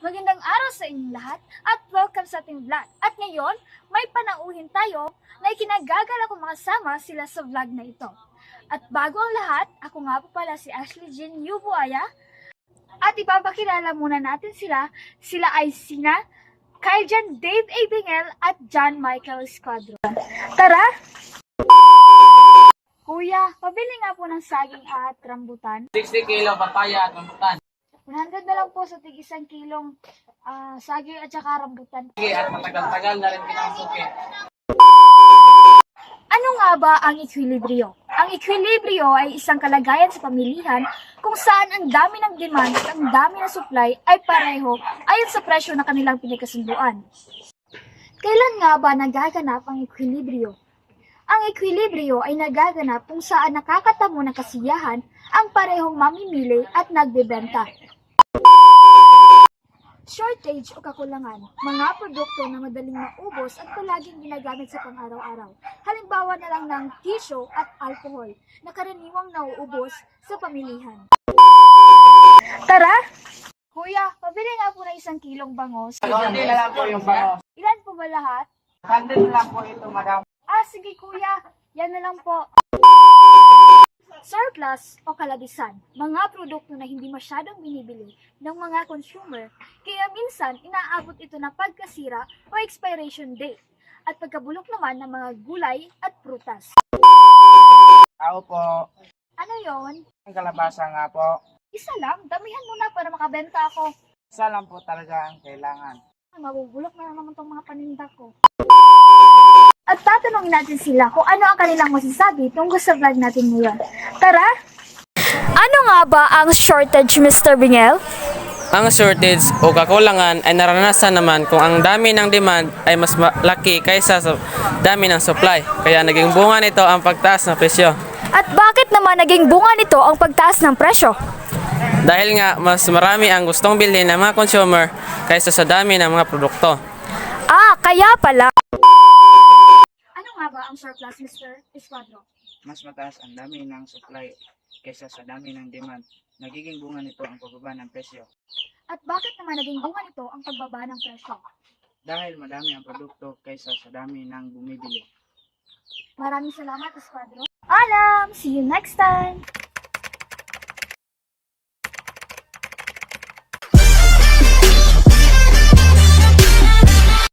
Magandang araw sa inyong lahat at welcome sa ating vlog. At ngayon, may panauhin tayo na ikinagagalak kong makasama sila sa vlog na ito. At bago ang lahat, ako nga po pala si Ashley Jean Yubuaya. At ipapakilala muna natin sila. Sila ay sina Kyle Dave A. Bingel at John Michael Esquadron. Tara! Kuya, pabili nga po ng saging at rambutan. 60 kilo papaya at rambutan. 100 na lang po sa tig 1 kilong saging at saka rambutan. Sige, at matagal-tagal na rin pinasuki. Ano nga ba ang ekwilibryo? Ang ekwilibryo ay isang kalagayan sa pamilihan kung saan ang dami ng demand at ang dami ng supply ay pareho ayon sa presyo na kanilang pinagkasunduan. Kailan nga ba nagaganap ang ekwilibryo? Ang ekwilibryo ay nagaganap kung saan nakakatamo ng kasiyahan ang parehong mamimili at nagbebenta. Shortage o kakulangan, mga produkto na madaling maubos at palaging ginagamit sa pang-araw-araw. Halimbawa na lang ng tissue at alcohol na karaniwang nauubos sa pamilihan. Tara! Kuya, pabili nga po ng 1 kilong bangos. Hindi na lang po yung bango. Ilan po ba lahat? 100 na lang po ito, madam. Sige kuya, yan na lang po. Surplus o kalabisan, mga produkto na hindi masyadong binibili ng mga consumer, kaya minsan inaabot ito na pagkasira o expiration date, at pagkabulok naman ng mga gulay at prutas. Tao po. Ano yon? Ang kalabasa nga po. Isa lang, damihan mo na para makabenta ako. Isa lang po talaga ang kailangan. Mabubulok na naman itong mga paninda ko. At tatanungin natin sila kung ano ang kanilang masasabi tungkol sa vlog natin ngayon. Tara! Ano nga ba ang shortage, Mr. Bingel? Ang shortage o kakulangan ay naranasan naman kung ang dami ng demand ay mas malaki kaysa sa dami ng supply. Kaya naging bunga nito ang pagtaas ng presyo. At bakit naman naging bunga nito ang pagtaas ng presyo? Dahil nga mas marami ang gustong bilhin ng mga consumer kaysa sa dami ng mga produkto. Kaya pala. Ano nga ba ang surplus, Mr. Esquadro? Mas mataas ang dami ng supply kaysa sa dami ng demand. Nagiging bunga nito ang pagbaba ng presyo. At bakit naman naging bunga nito ang pagbaba ng presyo? Dahil madami ang produkto kaysa sa dami ng bumibili. Maraming salamat, Esquadro. Alam! See you next time!